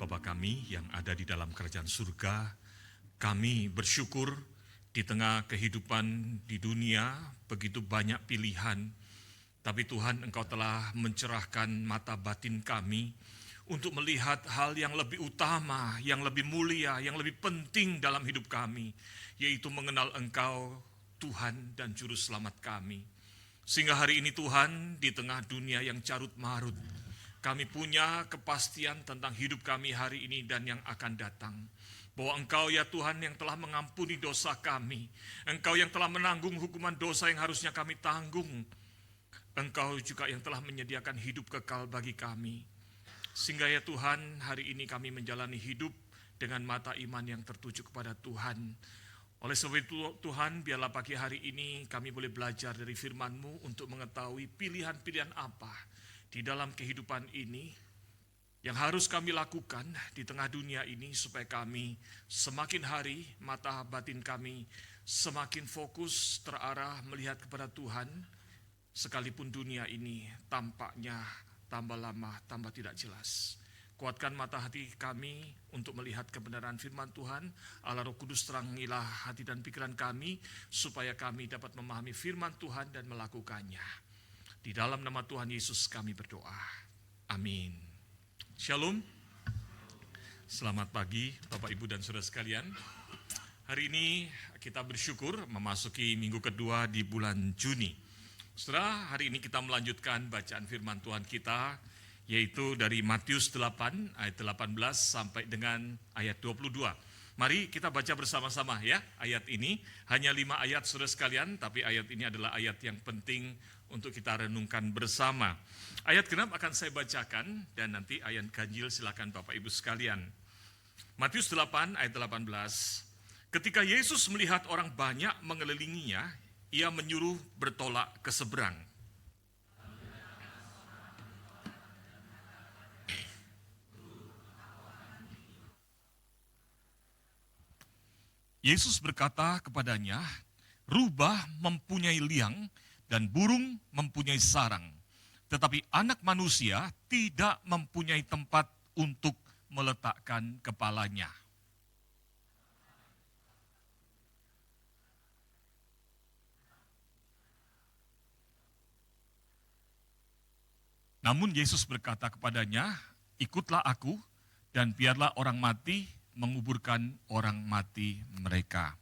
Bapa kami yang ada di dalam kerajaan surga, kami bersyukur di tengah kehidupan di dunia begitu banyak pilihan, tapi Tuhan Engkau telah mencerahkan mata batin kami untuk melihat hal yang lebih utama, yang lebih mulia, yang lebih penting dalam hidup kami, yaitu mengenal Engkau, Tuhan dan Juru Selamat kami. Sehingga hari ini Tuhan, di tengah dunia yang carut marut, kami punya kepastian tentang hidup kami hari ini dan yang akan datang. Bahwa Engkau ya Tuhan yang telah mengampuni dosa kami. Engkau yang telah menanggung hukuman dosa yang harusnya kami tanggung. Engkau juga yang telah menyediakan hidup kekal bagi kami. Sehingga ya Tuhan, hari ini kami menjalani hidup dengan mata iman yang tertuju kepada Tuhan. Oleh sebab itu Tuhan, biarlah pagi hari ini kami boleh belajar dari firman-Mu untuk mengetahui pilihan-pilihan apa di dalam kehidupan ini yang harus kami lakukan di tengah dunia ini supaya kami semakin hari mata batin kami semakin fokus terarah melihat kepada Tuhan, sekalipun dunia ini tampaknya tambah lama tambah tidak jelas. Kuatkan mata hati kami untuk melihat kebenaran firman Tuhan. Allah Roh Kudus terangilah hati dan pikiran kami supaya kami dapat memahami firman Tuhan dan melakukannya. Di dalam nama Tuhan Yesus kami berdoa. Amin. Shalom. Selamat pagi Bapak Ibu dan Saudara sekalian. Hari ini kita bersyukur memasuki minggu kedua di bulan Juni. Saudara, hari ini kita melanjutkan bacaan firman Tuhan kita, yaitu dari Matius 8 ayat 18 sampai dengan ayat 22. Mari kita baca bersama-sama ya ayat ini. Hanya 5 ayat saudara sekalian, tapi ayat ini adalah ayat yang penting untuk kita renungkan bersama. Ayat genap akan saya bacakan dan nanti ayat ganjil silakan Bapak Ibu sekalian. Matius 8 ayat 18. Ketika Yesus melihat orang banyak mengelilinginya, ia menyuruh bertolak ke seberang. Yesus berkata kepadanya, rubah mempunyai liang dan burung mempunyai sarang, tetapi anak manusia tidak mempunyai tempat untuk meletakkan kepalanya. Namun Yesus berkata kepadanya, ikutlah aku dan biarlah orang mati menguburkan orang mati mereka.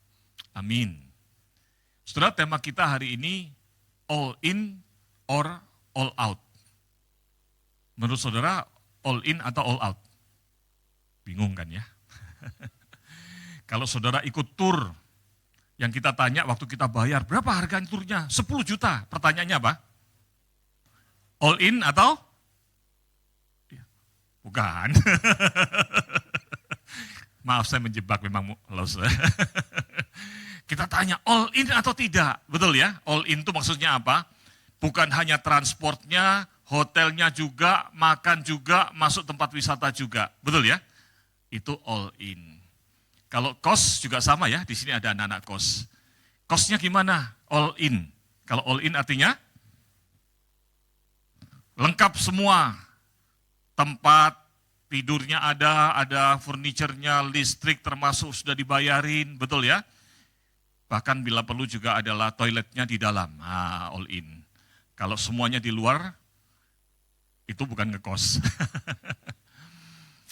Amin. Saudara, tema kita hari ini all in or all out. Menurut saudara, all in atau all out? Bingung kan ya? Kalau saudara ikut tur, yang kita tanya waktu kita bayar, berapa harga turnya? 10 juta. Pertanyaannya apa? All in atau? Bukan. Maaf saya menjebak memang los. Kita tanya all in atau tidak, betul ya? All in itu maksudnya apa? Bukan hanya transportnya, hotelnya juga, makan juga, masuk tempat wisata juga, betul ya? Itu all in. Kalau kos juga sama ya, di sini ada anak-anak kos. Kosnya gimana? All in. Kalau all in artinya lengkap semua, tempat tidurnya ada furniturnya, listrik termasuk sudah dibayarin, betul ya? Bahkan bila perlu juga adalah toiletnya di dalam, all in. Kalau semuanya di luar, itu bukan ngekos.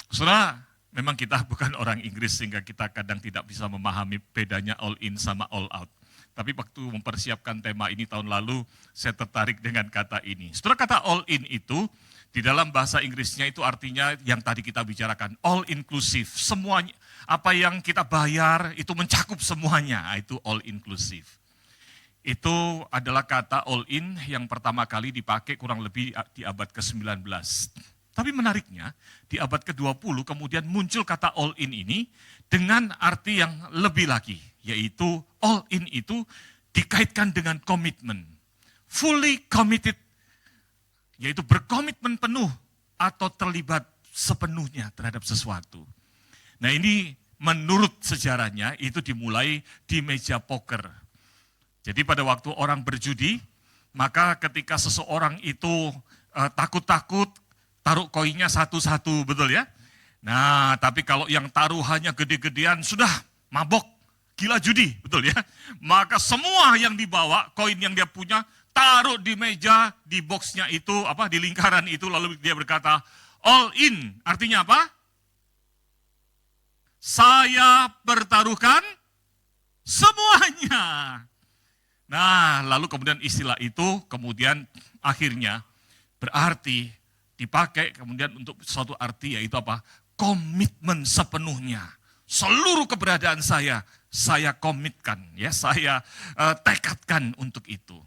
Saudara, memang kita bukan orang Inggris sehingga kita kadang tidak bisa memahami bedanya all in sama all out. Tapi waktu mempersiapkan tema ini tahun lalu, saya tertarik dengan kata ini. Saudara, kata all in itu, di dalam bahasa Inggrisnya itu artinya yang tadi kita bicarakan, all inclusive. Semuanya, apa yang kita bayar itu mencakup semuanya, itu all inclusive. Itu adalah kata all in yang pertama kali dipakai kurang lebih di abad ke-19. Tapi menariknya, di abad ke-20 kemudian muncul kata all in ini dengan arti yang lebih lagi, yaitu all in itu dikaitkan dengan komitmen. Fully committed, yaitu berkomitmen penuh atau terlibat sepenuhnya terhadap sesuatu. Nah ini menurut sejarahnya itu dimulai di meja poker. Jadi pada waktu orang berjudi, maka ketika seseorang itu takut-takut, taruh koinnya satu-satu, betul ya? Nah, tapi kalau yang taruhannya gede-gedean, sudah mabok, gila judi, betul ya? Maka semua yang dibawa, koin yang dia punya, taruh di meja, di boxnya itu, di lingkaran itu, lalu dia berkata, all in, artinya apa? Saya pertaruhkan semuanya. Nah, lalu kemudian istilah itu kemudian akhirnya berarti dipakai kemudian untuk suatu arti, yaitu apa? Komitmen sepenuhnya. Seluruh keberadaan saya komitkan, ya, saya tekadkan untuk itu.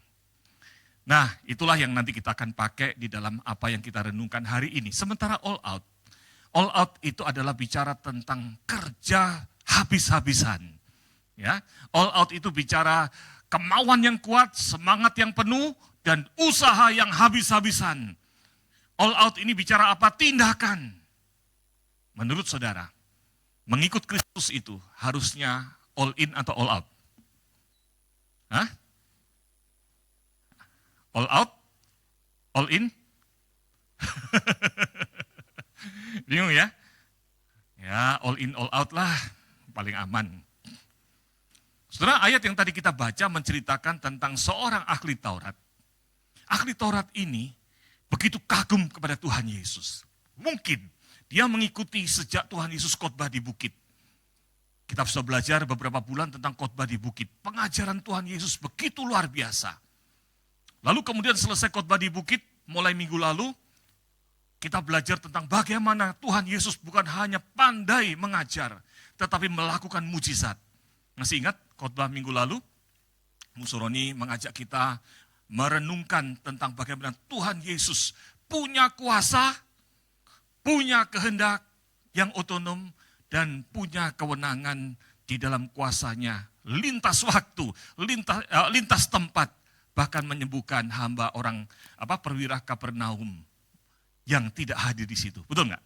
Nah, itulah yang nanti kita akan pakai di dalam apa yang kita renungkan hari ini. Sementara all out itu adalah bicara tentang kerja habis-habisan. Ya, all out itu bicara kemauan yang kuat, semangat yang penuh, dan usaha yang habis-habisan. All out ini bicara apa? Tindakan. Menurut saudara, mengikut Kristus itu harusnya all in atau all out? Hah? All out? All in? Bingung ya? Ya, all in, all out lah. Paling aman. Saudara, ayat yang tadi kita baca menceritakan tentang seorang ahli Taurat. Ahli Taurat ini begitu kagum kepada Tuhan Yesus. Mungkin dia mengikuti sejak Tuhan Yesus khotbah di bukit. Kita sudah belajar beberapa bulan tentang khotbah di bukit. Pengajaran Tuhan Yesus begitu luar biasa. Lalu kemudian selesai khotbah di bukit, mulai minggu lalu, kita belajar tentang bagaimana Tuhan Yesus bukan hanya pandai mengajar, tetapi melakukan mujizat. Masih ingat khotbah minggu lalu? Musuroni mengajak kita merenungkan tentang bagaimana Tuhan Yesus punya kuasa, punya kehendak yang otonom, dan punya kewenangan di dalam kuasanya. Lintas waktu, lintas tempat, bahkan menyembuhkan hamba orang perwira Kapernaum yang tidak hadir di situ. Betul nggak?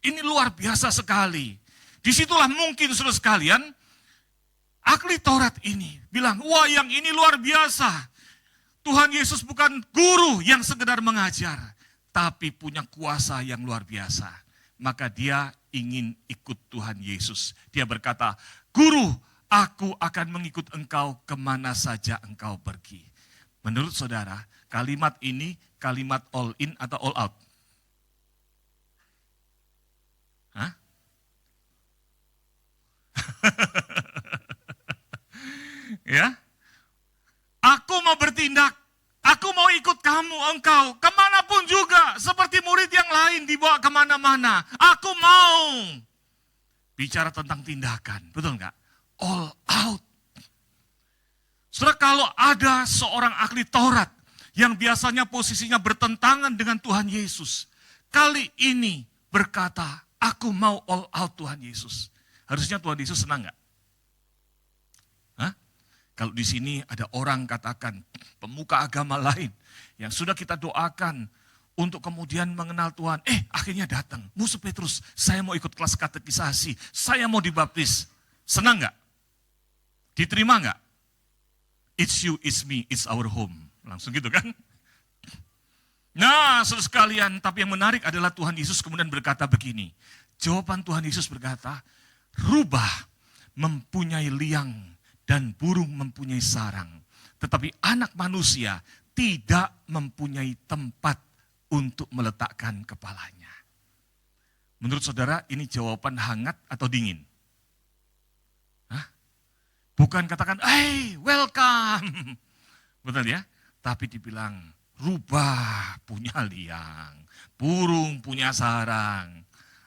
Ini luar biasa sekali. Disitulah mungkin saudara sekalian, ahli Taurat ini bilang, wah yang ini luar biasa. Tuhan Yesus bukan guru yang sekedar mengajar, tapi punya kuasa yang luar biasa. Maka dia ingin ikut Tuhan Yesus. Dia berkata, Guru, aku akan mengikut engkau kemana saja engkau pergi. Menurut saudara, kalimat ini kalimat all in atau all out? Hah? Ya, aku mau bertindak, aku mau ikut kamu, engkau, kemanapun juga, seperti murid yang lain dibawa kemana-mana. Aku mau bicara tentang tindakan, betul nggak? All out. Saudara, kalau ada seorang ahli Taurat yang biasanya posisinya bertentangan dengan Tuhan Yesus, kali ini berkata, aku mau all out Tuhan Yesus. Harusnya Tuhan Yesus senang nggak? Kalau di sini ada orang katakan, pemuka agama lain yang sudah kita doakan untuk kemudian mengenal Tuhan, akhirnya datang, musuh Petrus, saya mau ikut kelas katekisasi, saya mau dibaptis. Senang nggak? Diterima nggak? It's you, it's me, it's our home. Langsung gitu kan? Nah, saudara sekalian, tapi yang menarik adalah Tuhan Yesus kemudian berkata begini. Jawaban Tuhan Yesus berkata, rubah mempunyai liang dan burung mempunyai sarang. Tetapi anak manusia tidak mempunyai tempat untuk meletakkan kepalanya. Menurut saudara, ini jawaban hangat atau dingin? Hah? Bukan katakan, hey, welcome. Betul ya? Tapi dibilang, rubah punya liang, burung punya sarang.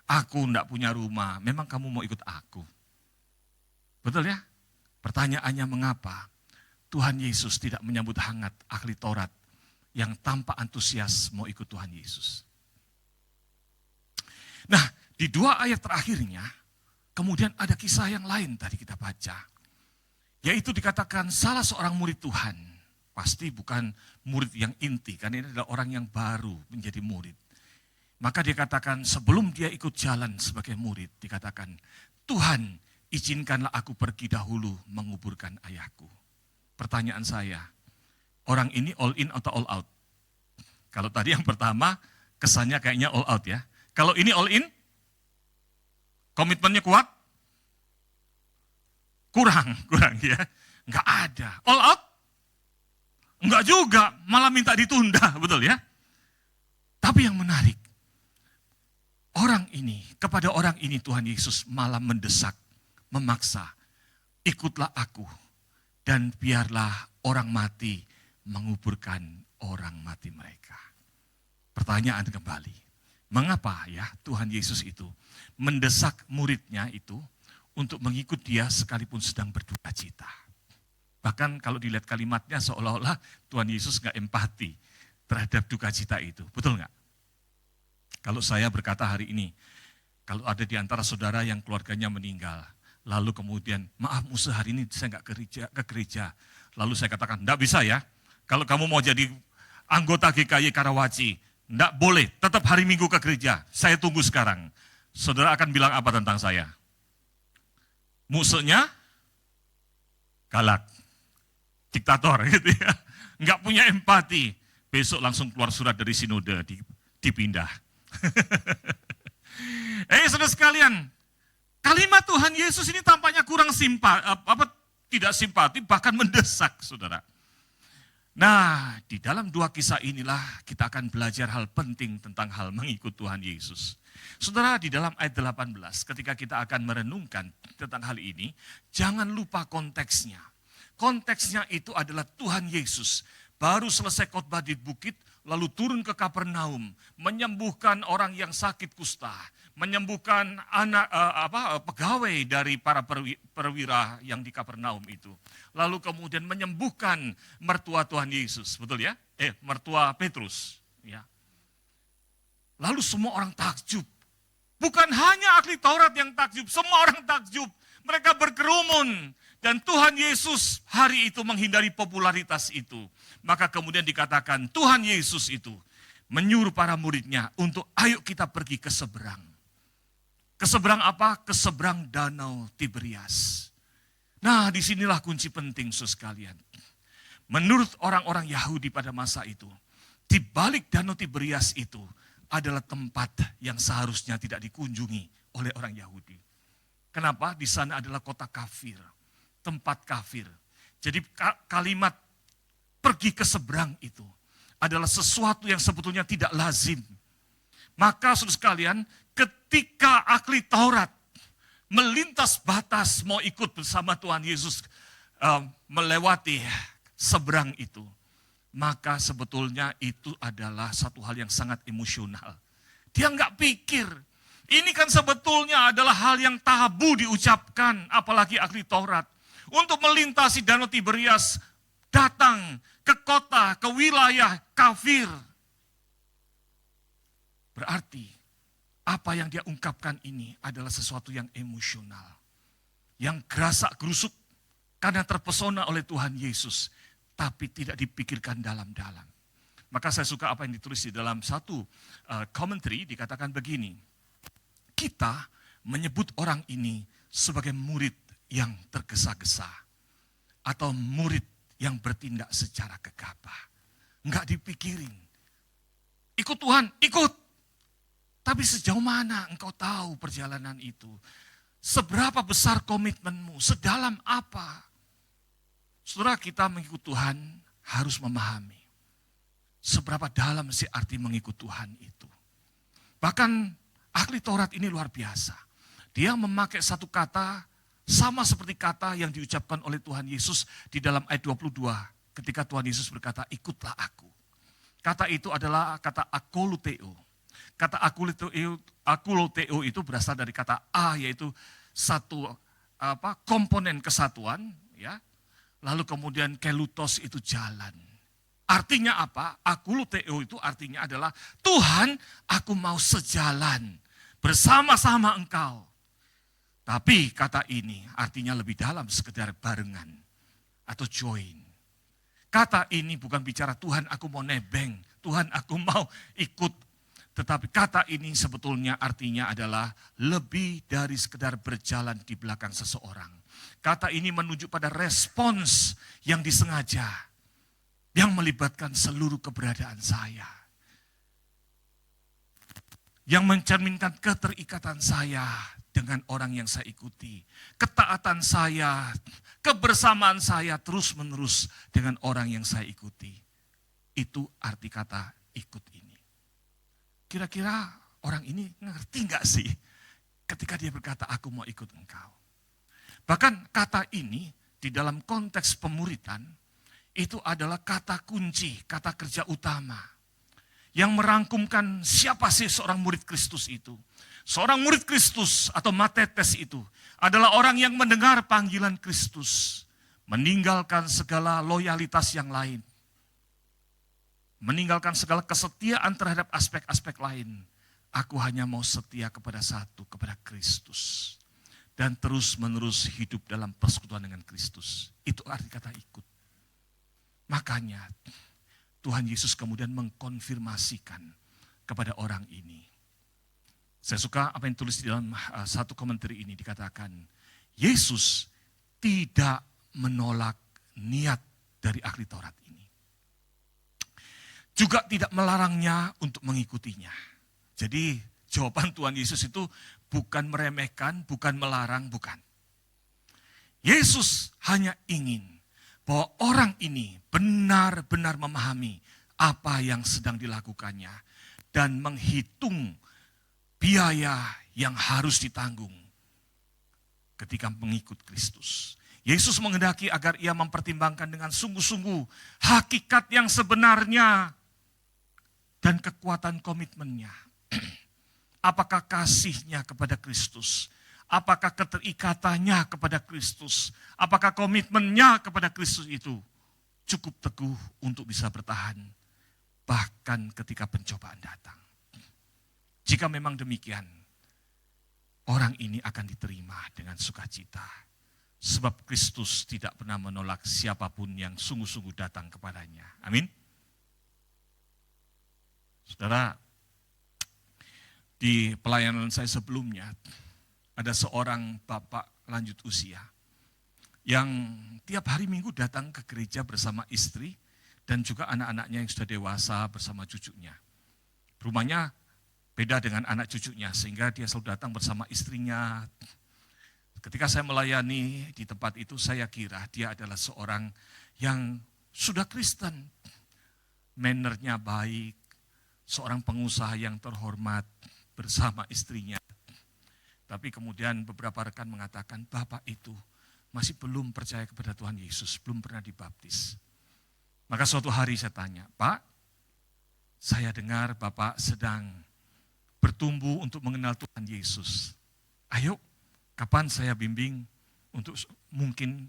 Aku enggak punya rumah, memang kamu mau ikut aku? Betul ya? Pertanyaannya mengapa Tuhan Yesus tidak menyambut hangat ahli Taurat yang tanpa antusias mau ikut Tuhan Yesus? Nah, di dua ayat terakhirnya, kemudian ada kisah yang lain tadi kita baca. Yaitu dikatakan salah seorang murid Tuhan, pasti bukan murid yang inti, karena ini adalah orang yang baru menjadi murid. Maka dia katakan sebelum dia ikut jalan sebagai murid, dikatakan, Tuhan, izinkanlah aku pergi dahulu menguburkan ayahku. Pertanyaan saya, orang ini all in atau all out? Kalau tadi yang pertama, kesannya kayaknya all out ya. Kalau ini all in? Komitmennya kuat? Kurang ya. Enggak ada. All out? Enggak juga, malah minta ditunda, betul ya? Tapi yang menarik, kepada orang ini Tuhan Yesus malah mendesak, memaksa, ikutlah aku dan biarlah orang mati menguburkan orang mati mereka. Pertanyaan kembali, mengapa ya Tuhan Yesus itu mendesak muridnya itu untuk mengikut dia sekalipun sedang berduka cita? Bahkan kalau dilihat kalimatnya seolah-olah Tuhan Yesus gak empati terhadap duka cita itu, betul gak? Kalau saya berkata hari ini, kalau ada di antara saudara yang keluarganya meninggal, lalu kemudian, maaf Musa hari ini saya nggak ke gereja. Lalu saya katakan, enggak bisa ya, kalau kamu mau jadi anggota GKY Karawaci, enggak boleh, tetap hari Minggu ke gereja, saya tunggu sekarang. Saudara akan bilang apa tentang saya? Musuhnya galak, diktator gitu ya, nggak punya empati. Besok langsung keluar surat dari sinode, dipindah. Saudara sekalian, kalimat Tuhan Yesus ini tampaknya kurang tidak simpati, bahkan mendesak, saudara. Nah, di dalam dua kisah inilah kita akan belajar hal penting tentang hal mengikut Tuhan Yesus. Saudara, di dalam ayat 18, ketika kita akan merenungkan tentang hal ini, jangan lupa konteksnya. Konteksnya itu adalah Tuhan Yesus baru selesai khotbah di bukit, lalu turun ke Kapernaum, menyembuhkan orang yang sakit kusta, menyembuhkan pegawai dari para perwira yang di Kapernaum itu. Lalu kemudian menyembuhkan mertua Tuhan Yesus, betul ya? Mertua Petrus, ya. Lalu semua orang takjub. Bukan hanya ahli Taurat yang takjub, semua orang takjub. Mereka berkerumun. Dan Tuhan Yesus hari itu menghindari popularitas itu. Maka kemudian dikatakan Tuhan Yesus itu menyuruh para muridnya untuk ayo kita pergi ke seberang. Ke seberang apa? Ke seberang Danau Tiberias. Nah, disinilah kunci penting saudara sekalian. Menurut orang-orang Yahudi pada masa itu, di balik Danau Tiberias itu adalah tempat yang seharusnya tidak dikunjungi oleh orang Yahudi. Kenapa? Di sana adalah kota kafir, tempat kafir. Jadi kalimat pergi ke seberang itu adalah sesuatu yang sebetulnya tidak lazim. Maka saudara sekalian, ketika ahli Taurat melintas batas mau ikut bersama Tuhan Yesus melewati seberang itu, maka sebetulnya itu adalah satu hal yang sangat emosional. Dia nggak pikir, ini kan sebetulnya adalah hal yang tabu diucapkan, apalagi ahli Taurat. Untuk melintasi Danau Tiberias, datang ke kota, ke wilayah kafir. Berarti apa yang dia ungkapkan ini adalah sesuatu yang emosional. Yang gerasak gerusuk karena terpesona oleh Tuhan Yesus. Tapi tidak dipikirkan dalam-dalam. Maka saya suka apa yang ditulis di dalam satu commentary, dikatakan begini. Kita menyebut orang ini sebagai murid yang tergesa-gesa. Atau murid yang bertindak secara gegabah. Enggak dipikirin. Ikut Tuhan, ikut. Tapi sejauh mana engkau tahu perjalanan itu? Seberapa besar komitmenmu? Sedalam apa? Saudara, kita mengikut Tuhan harus memahami seberapa dalam sih arti mengikut Tuhan itu. Bahkan ahli Taurat ini luar biasa. Dia memakai satu kata sama seperti kata yang diucapkan oleh Tuhan Yesus di dalam ayat 22 ketika Tuhan Yesus berkata, ikutlah aku. Kata itu adalah kata akoluteo. Kata akoluteo itu berasal dari kata a, yaitu satu komponen kesatuan, ya. Lalu kemudian kelutos itu jalan. Artinya apa? Akuluteo itu artinya adalah Tuhan, aku mau sejalan bersama-sama engkau. Tapi kata ini artinya lebih dalam sekedar barengan atau join. Kata ini bukan bicara Tuhan aku mau nebeng, Tuhan aku mau ikut. Tetapi kata ini sebetulnya artinya adalah lebih dari sekedar berjalan di belakang seseorang. Kata ini menunjuk pada respons yang disengaja, yang melibatkan seluruh keberadaan saya. Yang mencerminkan keterikatan saya dengan orang yang saya ikuti. Ketaatan saya, kebersamaan saya terus-menerus dengan orang yang saya ikuti. Itu arti kata ikut ini. Kira-kira orang ini ngerti nggak sih ketika dia berkata, aku mau ikut engkau. Bahkan kata ini di dalam konteks pemuridan, itu adalah kata kunci, kata kerja utama. Yang merangkumkan siapa sih seorang murid Kristus itu. Seorang murid Kristus atau matetes itu adalah orang yang mendengar panggilan Kristus. Meninggalkan segala loyalitas yang lain. Meninggalkan segala kesetiaan terhadap aspek-aspek lain. Aku hanya mau setia kepada satu, kepada Kristus. Dan terus menerus hidup dalam persekutuan dengan Kristus. Itu arti kata ikut. Makanya Tuhan Yesus kemudian mengkonfirmasikan kepada orang ini. Saya suka apa yang tulis di dalam satu komentar ini, dikatakan, Yesus tidak menolak niat dari ahli Taurat ini. Juga tidak melarangnya untuk mengikutinya. Jadi jawaban Tuhan Yesus itu bukan meremehkan, bukan melarang, bukan. Yesus hanya ingin bahwa orang ini benar-benar memahami apa yang sedang dilakukannya dan menghitung biaya yang harus ditanggung ketika mengikut Kristus. Yesus menghendaki agar ia mempertimbangkan dengan sungguh-sungguh hakikat yang sebenarnya dan kekuatan komitmennya. Apakah kasihnya kepada Kristus? Apakah keterikatannya kepada Kristus? Apakah komitmennya kepada Kristus itu cukup teguh untuk bisa bertahan bahkan ketika pencobaan datang? Jika memang demikian, orang ini akan diterima dengan sukacita. Sebab Kristus tidak pernah menolak siapapun yang sungguh-sungguh datang kepadanya. Amin. Saudara, di pelayanan saya sebelumnya, ada seorang bapak lanjut usia yang tiap hari Minggu datang ke gereja bersama istri dan juga anak-anaknya yang sudah dewasa bersama cucunya. Rumahnya beda dengan anak cucunya sehingga dia selalu datang bersama istrinya. Ketika saya melayani di tempat itu, saya kira dia adalah seorang yang sudah Kristen. Mannernya baik, seorang pengusaha yang terhormat bersama istrinya. Tapi kemudian beberapa rekan mengatakan, Bapak itu masih belum percaya kepada Tuhan Yesus, belum pernah dibaptis. Maka suatu hari saya tanya, Pak, saya dengar Bapak sedang bertumbuh untuk mengenal Tuhan Yesus. Ayo, kapan saya bimbing untuk mungkin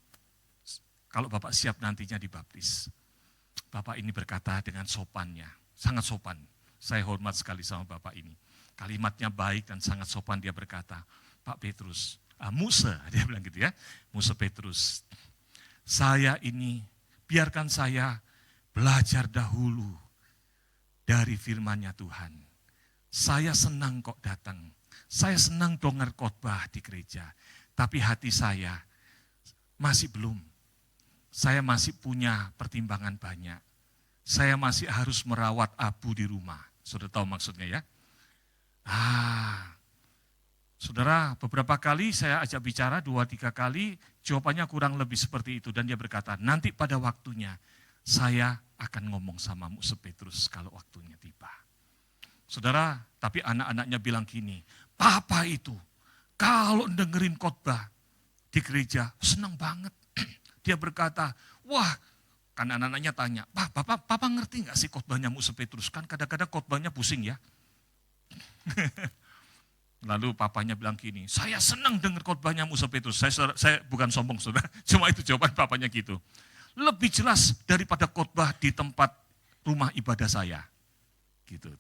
kalau Bapak siap nantinya dibaptis. Bapak ini berkata dengan sopannya, sangat sopan. Saya hormat sekali sama Bapak ini. Kalimatnya baik dan sangat sopan, dia berkata, Pak Petrus, Musa, dia bilang gitu ya, Musa Petrus, saya ini, biarkan saya belajar dahulu dari firman-Nya Tuhan. Saya senang kok datang, saya senang dengar khotbah di gereja, tapi hati saya masih belum. Saya masih punya pertimbangan banyak. Saya masih harus merawat Abu di rumah. Sudah tahu maksudnya ya? Saudara, beberapa kali saya ajak bicara, 2-3 kali, jawabannya kurang lebih seperti itu. Dan dia berkata, nanti pada waktunya saya akan ngomong sama Musa Petrus kalau waktunya tiba. Saudara, tapi anak-anaknya bilang gini, Papa itu kalau dengerin khotbah di gereja senang banget. Dia berkata, wah, kan anak-anaknya tanya, Papa ngerti gak sih khotbahnya Musa Petrus? Kan kadang-kadang khotbahnya pusing ya. Lalu papanya bilang gini, saya senang dengar khotbahnya Musa Petrus. Saya bukan sombong, saudara. Cuma itu jawaban papanya gitu. Lebih jelas daripada khotbah di tempat rumah ibadah saya. Gitu.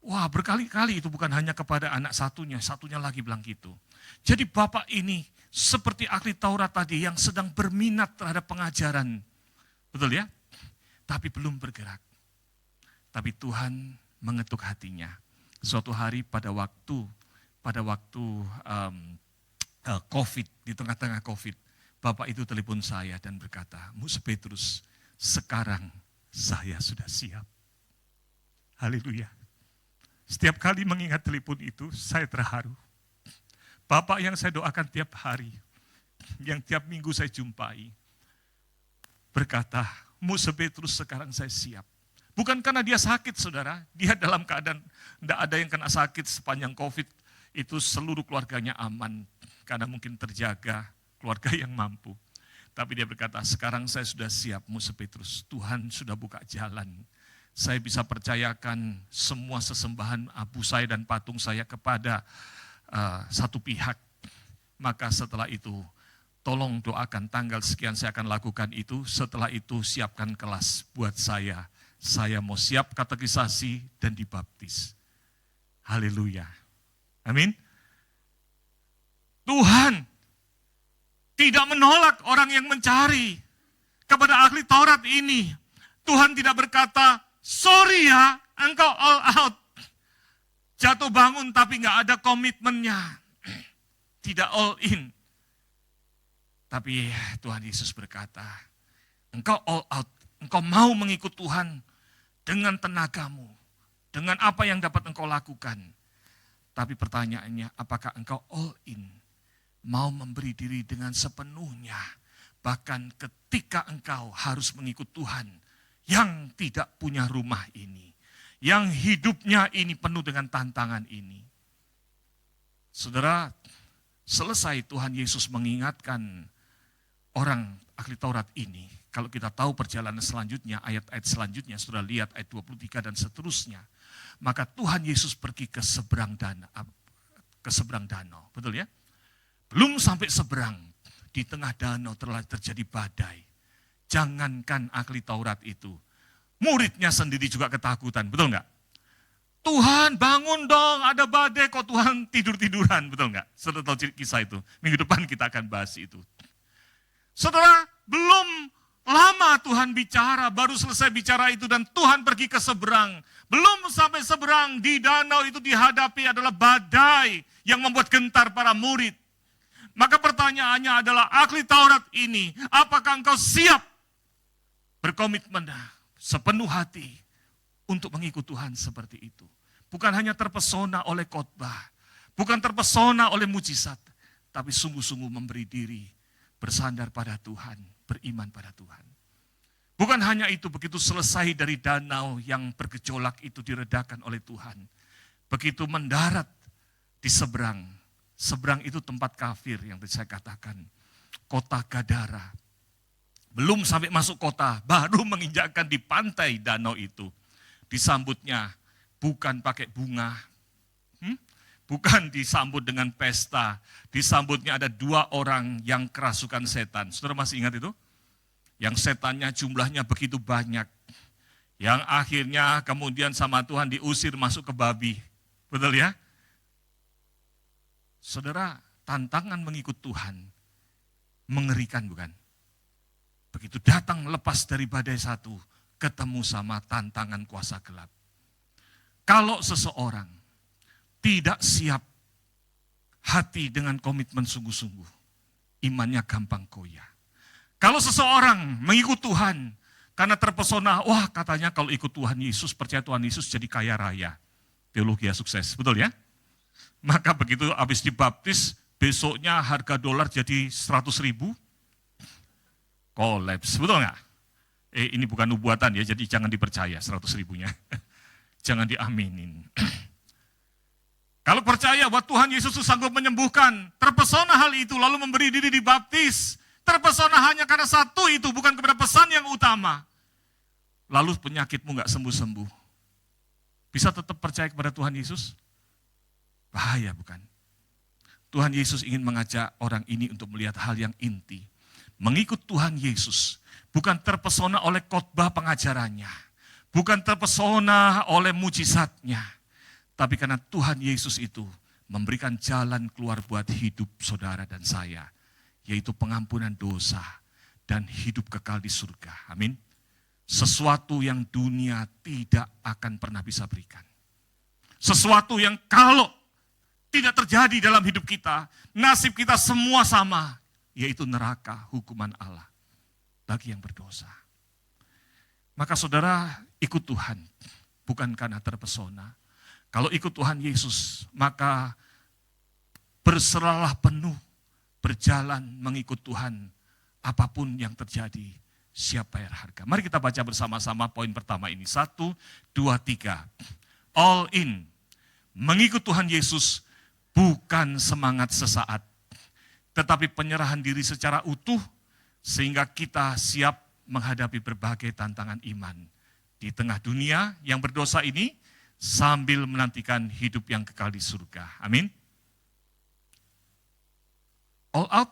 Wah, berkali-kali itu bukan hanya kepada anak satunya lagi bilang gitu. Jadi bapak ini seperti ahli Taurat tadi yang sedang berminat terhadap pengajaran. Betul ya? Tapi belum bergerak. Tapi Tuhan mengetuk hatinya. Suatu hari pada waktu COVID, di tengah-tengah COVID, Bapak itu telepon saya dan berkata, Musa Petrus, sekarang saya sudah siap. Haleluya. Setiap kali mengingat telepon itu, saya terharu. Bapak yang saya doakan tiap hari, yang tiap minggu saya jumpai, berkata, Musa Petrus sekarang saya siap. Bukan karena dia sakit saudara, dia dalam keadaan tidak ada yang kena sakit sepanjang COVID, itu seluruh keluarganya aman, karena mungkin terjaga, keluarga yang mampu. Tapi dia berkata, sekarang saya sudah siap Musa Petrus, Tuhan sudah buka jalan. Saya bisa percayakan semua sesembahan abu saya dan patung saya kepada satu pihak. Maka setelah itu, tolong doakan tanggal sekian saya akan lakukan itu. Setelah itu siapkan kelas buat saya. Saya mau siap katekisasi dan dibaptis. Haleluya. Amin. Tuhan tidak menolak orang yang mencari kepada ahli Taurat ini. Tuhan tidak berkata, sorry ya, engkau all out. Jatuh bangun tapi nggak ada komitmennya. Tidak all in. Tapi Tuhan Yesus berkata, engkau all out. Engkau mau mengikut Tuhan dengan tenagamu. Dengan apa yang dapat engkau lakukan. Tapi pertanyaannya, apakah engkau all in? Mau memberi diri dengan sepenuhnya. Bahkan ketika engkau harus mengikut Tuhan yang tidak punya rumah ini. Yang hidupnya ini penuh dengan tantangan ini. Saudara, selesai Tuhan Yesus mengingatkan orang ahli Taurat ini. Kalau kita tahu perjalanan selanjutnya, ayat-ayat selanjutnya, saudara lihat ayat 23 dan seterusnya. Maka Tuhan Yesus pergi ke seberang danau. Betul ya? Belum sampai seberang, di tengah danau telah terjadi badai. Jangankan ahli Taurat itu, muridnya sendiri juga ketakutan, betul enggak? Tuhan bangun dong, ada badai, kok Tuhan tidur-tiduran, betul enggak? Saudara tahu kisah itu, minggu depan kita akan bahas itu. Saudara, belum lama Tuhan bicara, baru selesai bicara itu dan Tuhan pergi ke seberang. Belum sampai seberang, di danau itu dihadapi adalah badai yang membuat gentar para murid. Maka pertanyaannya adalah, ahli Taurat ini, apakah engkau siap berkomitmen sepenuh hati untuk mengikut Tuhan seperti itu? Bukan hanya terpesona oleh khotbah, bukan terpesona oleh mujizat, tapi sungguh-sungguh memberi diri, bersandar pada Tuhan, beriman pada Tuhan. Bukan hanya itu, begitu selesai dari danau yang bergejolak itu diredakan oleh Tuhan. Begitu mendarat di seberang, seberang itu tempat kafir yang tadi saya katakan, kota Gadara. Belum sampai masuk kota, baru menginjakkan di pantai danau itu. Disambutnya bukan pakai bunga, bukan disambut dengan pesta. Disambutnya ada 2 orang yang kerasukan setan. Saudara masih ingat itu? Yang setannya jumlahnya begitu banyak. Yang akhirnya kemudian sama Tuhan diusir masuk ke babi. Betul ya? Saudara, tantangan mengikut Tuhan mengerikan bukan? Begitu datang lepas dari badai satu, ketemu sama tantangan kuasa gelap. Kalau seseorang tidak siap hati dengan komitmen sungguh-sungguh, imannya gampang goyah. Kalau seseorang mengikut Tuhan karena terpesona, wah katanya kalau ikut Tuhan Yesus, percaya Tuhan Yesus jadi kaya raya. Teologi sukses, betul ya? Maka begitu habis dibaptis, besoknya harga dolar jadi 100.000, kolaps, betul nggak? Ini bukan nubuatan ya, jadi jangan dipercaya 100.000-nya. Jangan diaminin. Kalau percaya bahwa Tuhan Yesus sanggup menyembuhkan, terpesona hal itu, lalu memberi diri dibaptis, terpesona hanya karena satu itu, bukan kepada pesan yang utama. Lalu penyakitmu nggak sembuh-sembuh. Bisa tetap percaya kepada Tuhan Yesus? Bahaya bukan? Tuhan Yesus ingin mengajak orang ini untuk melihat hal yang inti. Mengikut Tuhan Yesus, bukan terpesona oleh khotbah pengajarannya, bukan terpesona oleh mujizatnya, tapi karena Tuhan Yesus itu memberikan jalan keluar buat hidup saudara dan saya, yaitu pengampunan dosa dan hidup kekal di surga. Amin. Sesuatu yang dunia tidak akan pernah bisa berikan. Sesuatu yang kalau tidak terjadi dalam hidup kita, nasib kita semua sama, yaitu neraka, hukuman Allah bagi yang berdosa. Maka saudara ikut Tuhan, bukan karena terpesona. Kalau ikut Tuhan Yesus, maka berserahlah penuh, berjalan mengikut Tuhan, apapun yang terjadi, siap bayar harga. Mari kita baca bersama-sama poin pertama ini. 1, 2, 3. All in. Mengikut Tuhan Yesus bukan semangat sesaat, tetapi penyerahan diri secara utuh sehingga kita siap menghadapi berbagai tantangan iman di tengah dunia yang berdosa ini sambil menantikan hidup yang kekal di surga. Amin. All out,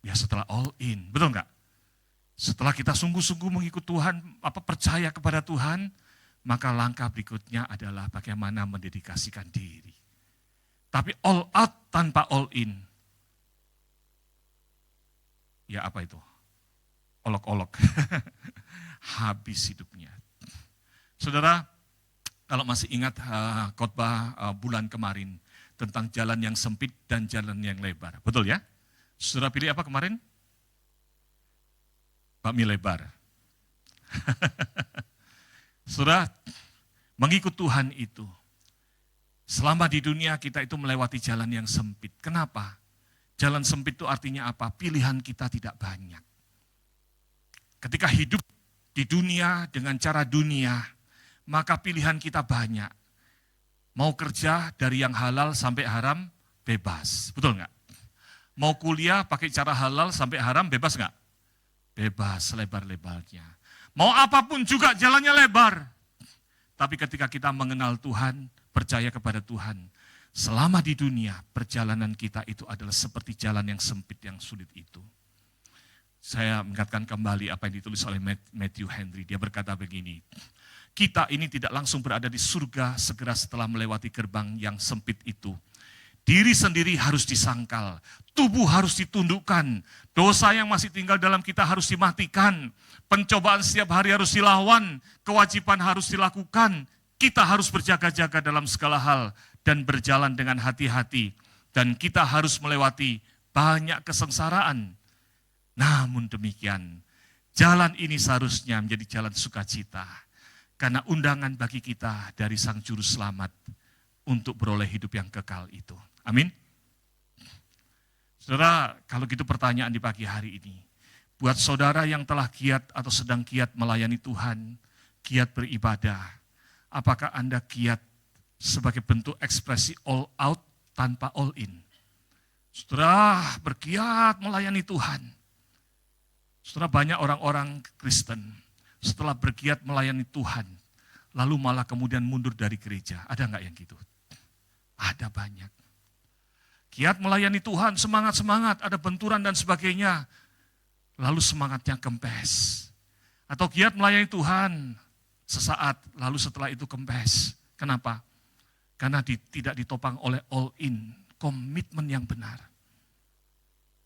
ya setelah all in, betul enggak? Setelah kita sungguh-sungguh mengikut Tuhan, percaya kepada Tuhan, maka langkah berikutnya adalah bagaimana mendedikasikan diri. Tapi all out tanpa all in, ya apa itu? Olok-olok, habis hidupnya. Saudara, kalau masih ingat khotbah bulan kemarin tentang jalan yang sempit dan jalan yang lebar, betul ya? Saudara pilih apa kemarin? Bakmi lebar. Saudara, mengikut Tuhan itu, selama di dunia kita itu melewati jalan yang sempit. Kenapa? Jalan sempit itu artinya apa? Pilihan kita tidak banyak. Ketika hidup di dunia dengan cara dunia, maka pilihan kita banyak. Mau kerja dari yang halal sampai haram, bebas. Betul nggak? Mau kuliah pakai cara halal sampai haram, bebas nggak? Bebas selebar-lebarnya. Mau apapun juga jalannya lebar. Tapi ketika kita mengenal Tuhan, percaya kepada Tuhan, selama di dunia, perjalanan kita itu adalah seperti jalan yang sempit, yang sulit itu. Saya mengingatkan kembali apa yang ditulis oleh Matthew Henry. Dia berkata begini, kita ini tidak langsung berada di surga segera setelah melewati gerbang yang sempit itu. Diri sendiri harus disangkal, tubuh harus ditundukkan, dosa yang masih tinggal dalam kita harus dimatikan, pencobaan setiap hari harus dilawan, kewajiban harus dilakukan, kita harus berjaga-jaga dalam segala hal dan berjalan dengan hati-hati, dan kita harus melewati banyak kesengsaraan. Namun demikian, jalan ini seharusnya menjadi jalan sukacita, karena undangan bagi kita dari Sang Juru Selamat untuk beroleh hidup yang kekal itu. Amin. Saudara, kalau gitu pertanyaan di pagi hari ini, buat saudara yang telah giat atau sedang giat melayani Tuhan, giat beribadah, apakah Anda giat sebagai bentuk ekspresi all out tanpa all in? Saudara bergiat melayani Tuhan. Saudara, banyak orang-orang Kristen setelah bergiat melayani Tuhan, lalu malah kemudian mundur dari gereja. Ada nggak yang gitu? Ada banyak. Giat melayani Tuhan, semangat-semangat, ada benturan dan sebagainya. Lalu semangatnya kempes. Atau giat melayani Tuhan, sesaat, lalu setelah itu kempes. Kenapa? Karena tidak ditopang oleh all in, komitmen yang benar.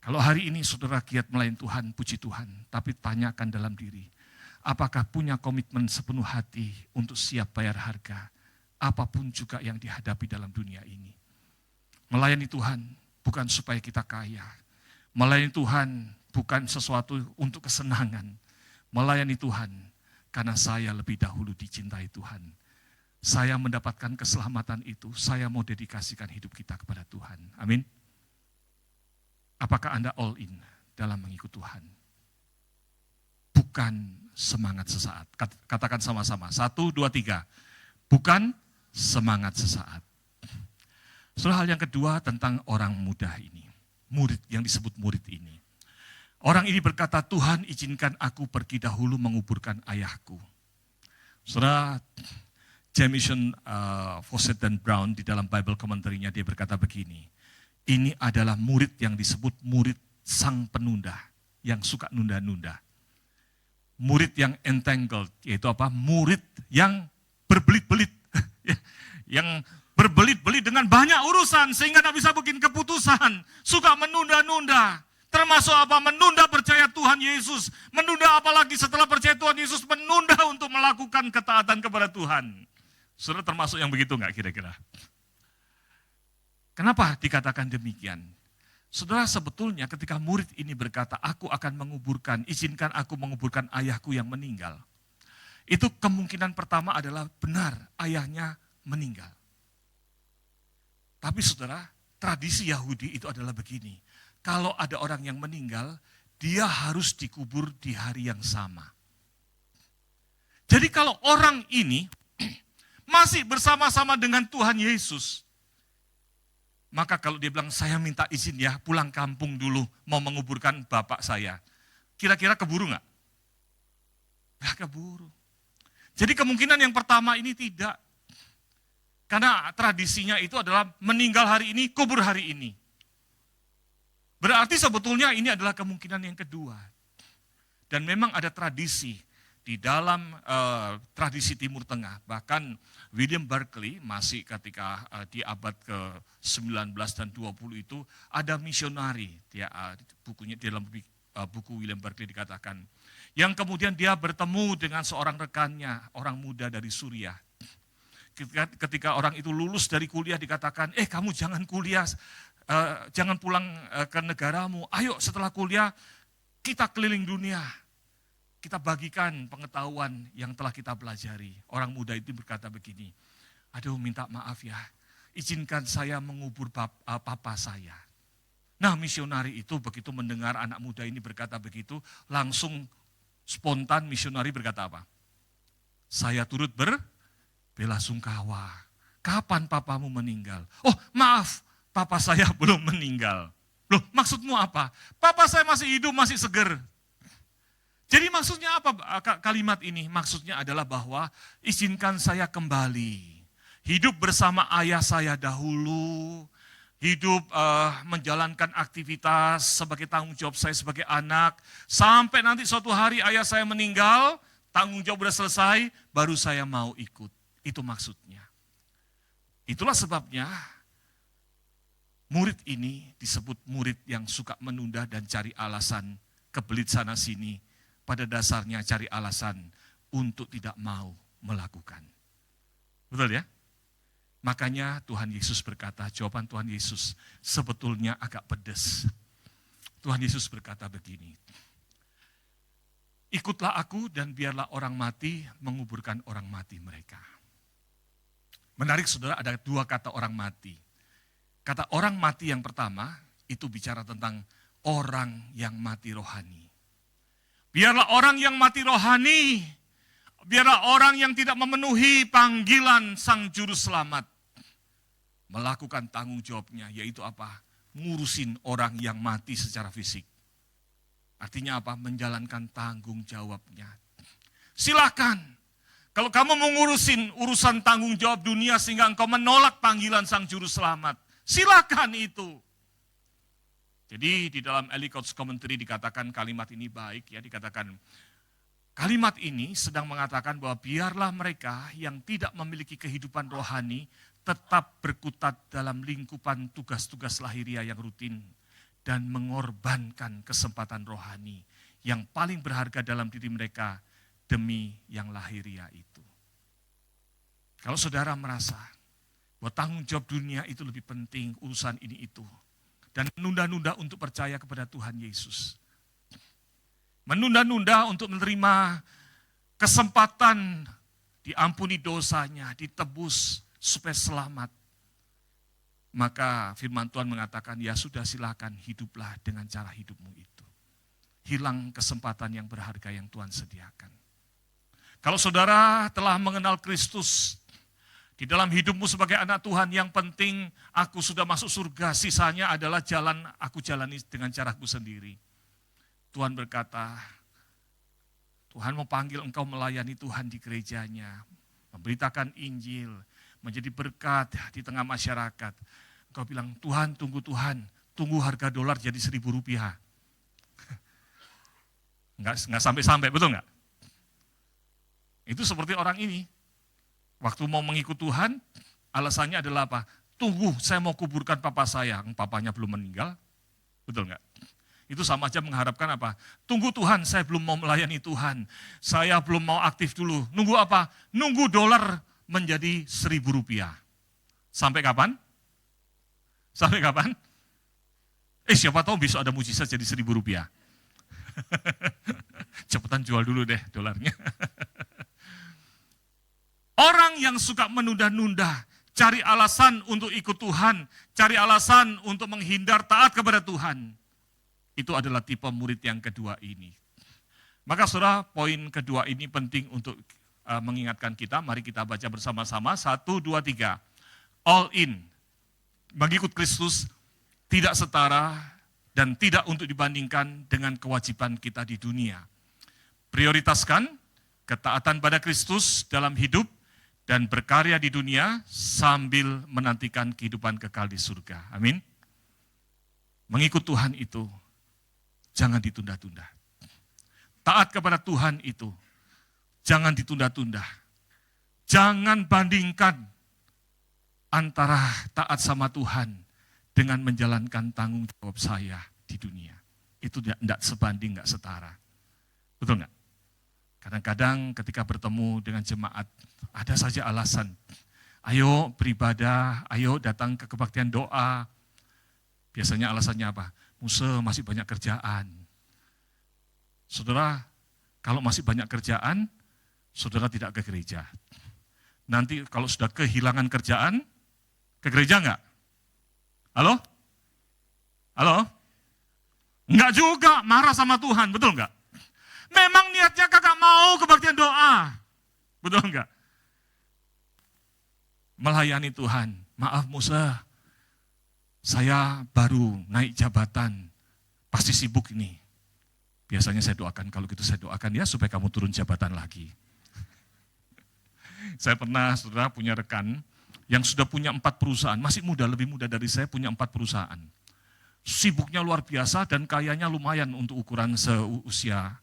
Kalau hari ini saudara giat melayani Tuhan, puji Tuhan, tapi tanyakan dalam diri, apakah punya komitmen sepenuh hati untuk siap bayar harga, apapun juga yang dihadapi dalam dunia ini. Melayani Tuhan bukan supaya kita kaya. Melayani Tuhan bukan sesuatu untuk kesenangan. Melayani Tuhan karena saya lebih dahulu dicintai Tuhan. Saya mendapatkan keselamatan itu, saya mau dedikasikan hidup kita kepada Tuhan. Amin. Apakah Anda all in dalam mengikut Tuhan? Bukan semangat sesaat. Katakan sama-sama. 1, 2, 3. Bukan semangat sesaat. Soal hal yang kedua tentang orang muda ini. Murid yang disebut murid ini. Orang ini berkata, Tuhan izinkan aku pergi dahulu menguburkan ayahku. Saudara, Jamieson Fausset dan Brown di dalam Bible Commentary-nya dia berkata begini, ini adalah murid yang disebut murid sang penunda, yang suka nunda-nunda. Murid yang entangled, yaitu apa? Murid yang berbelit-belit, yang berbelit-belit dengan banyak urusan sehingga tidak bisa bikin keputusan, suka menunda-nunda. Termasuk apa? Menunda percaya Tuhan Yesus. Menunda apalagi setelah percaya Tuhan Yesus, menunda untuk melakukan ketaatan kepada Tuhan. Saudara termasuk yang begitu enggak kira-kira? Kenapa dikatakan demikian? Saudara, sebetulnya ketika murid ini berkata, aku akan menguburkan, izinkan aku menguburkan ayahku yang meninggal. Itu kemungkinan pertama adalah benar, ayahnya meninggal. Tapi saudara, tradisi Yahudi itu adalah begini. Kalau ada orang yang meninggal, dia harus dikubur di hari yang sama. Jadi kalau orang ini masih bersama-sama dengan Tuhan Yesus, maka kalau dia bilang, saya minta izin ya pulang kampung dulu, mau menguburkan bapak saya. Kira-kira keburu nggak? Nggak keburu. Jadi kemungkinan yang pertama ini tidak. Karena tradisinya itu adalah meninggal hari ini, kubur hari ini. Berarti sebetulnya ini adalah kemungkinan yang kedua. Dan memang ada tradisi di dalam tradisi Timur Tengah. Bahkan William Barclay masih ketika di abad ke-19 dan 20 itu ada misionari. Bukunya dalam buku William Barclay dikatakan. Yang kemudian dia bertemu dengan seorang rekannya, orang muda dari Suriah. Ketika orang itu lulus dari kuliah dikatakan, kamu jangan kuliah, jangan pulang ke negaramu. Ayo setelah kuliah kita keliling dunia. Kita bagikan pengetahuan yang telah kita pelajari. Orang muda itu berkata begini, aduh minta maaf ya, izinkan saya mengubur papa saya. Nah misionari itu begitu mendengar anak muda ini berkata begitu, langsung spontan misionari berkata apa? Saya turut belasungkawa. Kapan papamu meninggal? Oh maaf, papa saya belum meninggal. Loh maksudmu apa? Papa saya masih hidup, masih seger. Jadi maksudnya apa kalimat ini? Maksudnya adalah bahwa izinkan saya kembali. Hidup bersama ayah saya dahulu. Hidup menjalankan aktivitas sebagai tanggung jawab saya sebagai anak. Sampai nanti suatu hari ayah saya meninggal, tanggung jawab sudah selesai, baru saya mau ikut. Itu maksudnya. Itulah sebabnya murid ini disebut murid yang suka menunda dan cari alasan, kebelit sana sini. Pada dasarnya cari alasan untuk tidak mau melakukan. Betul ya? Makanya Tuhan Yesus berkata, jawaban Tuhan Yesus sebetulnya agak pedas. Tuhan Yesus berkata begini, ikutlah aku dan biarlah orang mati menguburkan orang mati mereka. Menarik saudara, ada dua kata orang mati. Kata orang mati yang pertama, itu bicara tentang orang yang mati rohani. Biarlah orang yang mati rohani, biarlah orang yang tidak memenuhi panggilan Sang Juru Selamat, melakukan tanggung jawabnya, yaitu apa? Ngurusin orang yang mati secara fisik. Artinya apa? Menjalankan tanggung jawabnya. Silakan. Kalau kamu mau ngurusin urusan tanggung jawab dunia sehingga engkau menolak panggilan Sang Juru Selamat, silakan itu. Jadi di dalam Ellicott's Commentary dikatakan kalimat ini baik ya, dikatakan kalimat ini sedang mengatakan bahwa biarlah mereka yang tidak memiliki kehidupan rohani tetap berkutat dalam lingkupan tugas-tugas lahiriah yang rutin dan mengorbankan kesempatan rohani yang paling berharga dalam diri mereka demi yang lahiriah itu. Kalau saudara merasa bahwa tanggung jawab dunia itu lebih penting, urusan ini itu, dan menunda-nunda untuk percaya kepada Tuhan Yesus, menunda-nunda untuk menerima kesempatan diampuni dosanya, ditebus supaya selamat, maka firman Tuhan mengatakan, ya sudah silakan hiduplah dengan cara hidupmu itu. Hilang kesempatan yang berharga yang Tuhan sediakan. Kalau saudara telah mengenal Kristus di dalam hidupmu sebagai anak Tuhan, yang penting aku sudah masuk surga, sisanya adalah jalan aku jalani dengan caraku sendiri. Tuhan berkata, Tuhan mau panggil engkau melayani Tuhan di gerejanya, memberitakan Injil, menjadi berkat di tengah masyarakat. Engkau bilang, Tuhan, tunggu harga dolar jadi Rp1.000. Enggak sampai-sampai, betul enggak? Itu seperti orang ini. Waktu mau mengikut Tuhan, alasannya adalah apa? Tunggu, saya mau kuburkan papa saya. Papanya belum meninggal, betul enggak? Itu sama aja mengharapkan apa? Tunggu Tuhan, saya belum mau melayani Tuhan. Saya belum mau aktif dulu. Nunggu apa? Nunggu dolar menjadi Rp1.000. Sampai kapan? Sampai kapan? Siapa tahu besok ada mujizat jadi Rp1.000. Cepetan jual dulu deh dolarnya. Orang yang suka menunda-nunda cari alasan untuk ikut Tuhan, cari alasan untuk menghindar taat kepada Tuhan. Itu adalah tipe murid yang kedua ini. Maka saudara, poin kedua ini penting untuk mengingatkan kita. Mari kita baca bersama-sama. 1, 2, 3. All in. Mengikut Kristus tidak setara dan tidak untuk dibandingkan dengan kewajiban kita di dunia. Prioritaskan ketaatan pada Kristus dalam hidup dan berkarya di dunia sambil menantikan kehidupan kekal di surga. Amin. Mengikut Tuhan itu jangan ditunda-tunda. Taat kepada Tuhan itu jangan ditunda-tunda. Jangan bandingkan antara taat sama Tuhan dengan menjalankan tanggung jawab saya di dunia. Itu tidak sebanding, tidak setara. Betul nggak? Kadang-kadang ketika bertemu dengan jemaat, ada saja alasan. Ayo beribadah, ayo datang ke kebaktian doa. Biasanya alasannya apa? Musa masih banyak kerjaan. Saudara, kalau masih banyak kerjaan, saudara tidak ke gereja. Nanti kalau sudah kehilangan kerjaan, ke gereja enggak? Halo? Halo? Enggak juga, marah sama Tuhan, betul enggak? Memang niatnya kakak mau kebaktian doa. Betul enggak? Melayani Tuhan. Maaf Musa, saya baru naik jabatan, pasti sibuk ini. Biasanya saya doakan, kalau gitu saya doakan ya supaya kamu turun jabatan lagi. Saya pernah, saudara, punya rekan yang sudah punya 4 perusahaan, masih muda, lebih muda dari saya, punya 4 perusahaan. Sibuknya luar biasa dan kayanya lumayan untuk ukuran seusia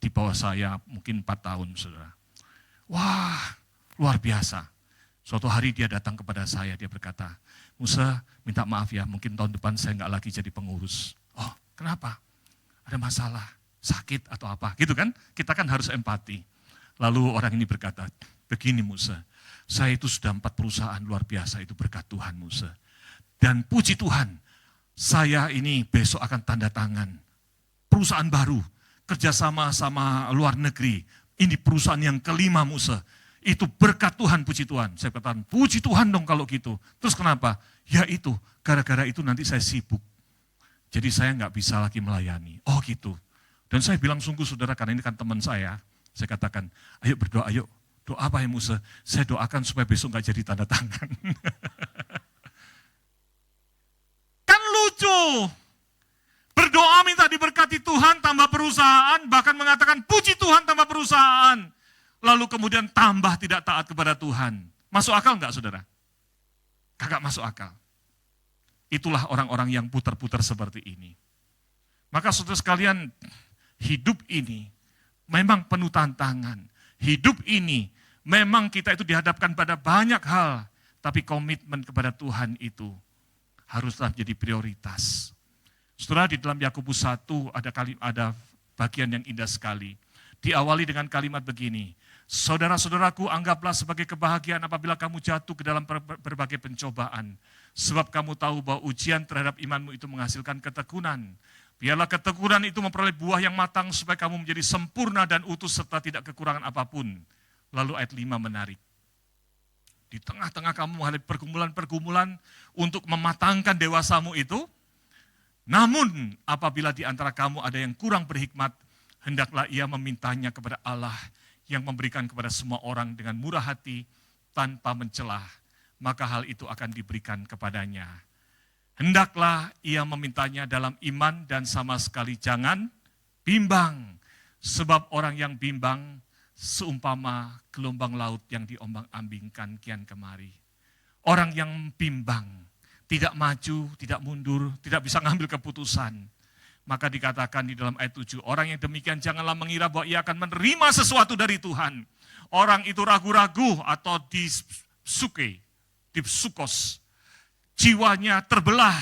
di bawah saya, mungkin 4 tahun, saudara. Wah, luar biasa. Suatu hari dia datang kepada saya, dia berkata, Musa, minta maaf ya, mungkin tahun depan saya nggak lagi jadi pengurus. Oh, kenapa? Ada masalah, sakit atau apa, gitu kan? Kita kan harus empati. Lalu orang ini berkata, begini Musa, saya itu sudah 4 perusahaan luar biasa, itu berkat Tuhan Musa. Dan puji Tuhan, saya ini besok akan tanda tangan perusahaan baru, kerjasama sama luar negeri. Ini perusahaan yang kelima Musa. Itu berkat Tuhan, puji Tuhan. Saya katakan, puji Tuhan dong kalau gitu. Terus kenapa? Ya itu, gara-gara itu nanti saya sibuk. Jadi saya nggak bisa lagi melayani. Oh gitu. Dan saya bilang sungguh saudara, karena ini kan teman saya. Saya katakan, ayo berdoa, ayo. Doa apa ya Musa? Saya doakan supaya besok nggak jadi tanda tangan. Kan lucu. Berdoa minta diberkati Tuhan, tambah perusahaan, bahkan mengatakan puji Tuhan tambah perusahaan. Lalu kemudian tambah tidak taat kepada Tuhan. Masuk akal enggak saudara? Kagak masuk akal. Itulah orang-orang yang putar-putar seperti ini. Maka saudara sekalian, hidup ini memang penuh tantangan. Hidup ini memang kita itu dihadapkan pada banyak hal. Tapi komitmen kepada Tuhan itu haruslah menjadi prioritas. Saudara, di dalam Yakobus 1 ada bagian yang indah sekali. Diawali dengan kalimat begini, saudara-saudaraku, anggaplah sebagai kebahagiaan apabila kamu jatuh ke dalam berbagai pencobaan. Sebab kamu tahu bahwa ujian terhadap imanmu itu menghasilkan ketekunan. Biarlah ketekunan itu memperoleh buah yang matang supaya kamu menjadi sempurna dan utuh serta tidak kekurangan apapun. Lalu ayat 5 menarik. Di tengah-tengah kamu menghadapi pergumulan-pergumulan untuk mematangkan dewasamu itu, namun apabila di antara kamu ada yang kurang berhikmat, hendaklah ia memintanya kepada Allah yang memberikan kepada semua orang dengan murah hati tanpa mencelah, maka hal itu akan diberikan kepadanya. Hendaklah ia memintanya dalam iman dan sama sekali jangan bimbang, sebab orang yang bimbang seumpama gelombang laut yang diombang-ambingkan kian kemari. Orang yang bimbang, tidak maju, tidak mundur, tidak bisa ngambil keputusan. Maka dikatakan di dalam ayat 7, orang yang demikian janganlah mengira bahwa ia akan menerima sesuatu dari Tuhan. Orang itu ragu-ragu atau dipsukos. Jiwanya terbelah.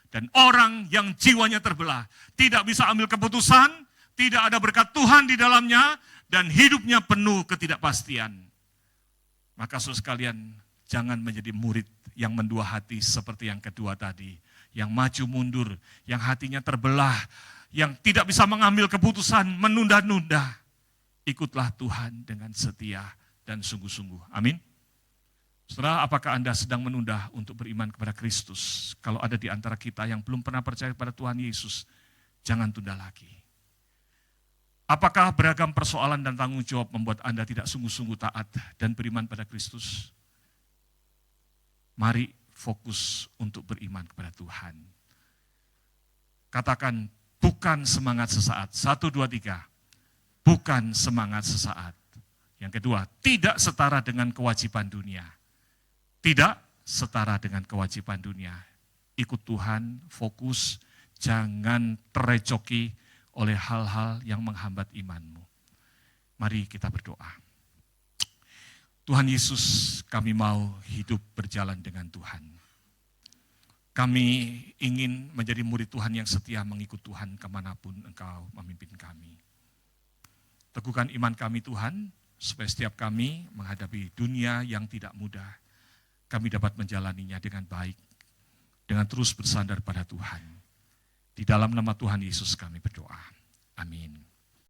Dan orang yang jiwanya terbelah tidak bisa ambil keputusan, tidak ada berkat Tuhan di dalamnya, dan hidupnya penuh ketidakpastian. Maka saudara sekalian, jangan menjadi murid yang mendua hati seperti yang kedua tadi. Yang maju mundur, yang hatinya terbelah, yang tidak bisa mengambil keputusan, menunda-nunda. Ikutlah Tuhan dengan setia dan sungguh-sungguh. Amin. Saudara, apakah Anda sedang menunda untuk beriman kepada Kristus? Kalau ada di antara kita yang belum pernah percaya kepada Tuhan Yesus, jangan tunda lagi. Apakah beragam persoalan dan tanggung jawab membuat Anda tidak sungguh-sungguh taat dan beriman pada Kristus? Mari fokus untuk beriman kepada Tuhan. Katakan, bukan semangat sesaat. 1, 2, 3. Bukan semangat sesaat. Yang kedua, tidak setara dengan kewajiban dunia. Tidak setara dengan kewajiban dunia. Ikut Tuhan, fokus, jangan terecoki oleh hal-hal yang menghambat imanmu. Mari kita berdoa. Tuhan Yesus, kami mau hidup berjalan dengan Tuhan. Kami ingin menjadi murid Tuhan yang setia mengikut Tuhan kemanapun Engkau memimpin kami. Teguhkan iman kami Tuhan, supaya setiap kami menghadapi dunia yang tidak mudah, kami dapat menjalaninya dengan baik, dengan terus bersandar pada Tuhan. Di dalam nama Tuhan Yesus kami berdoa. Amin.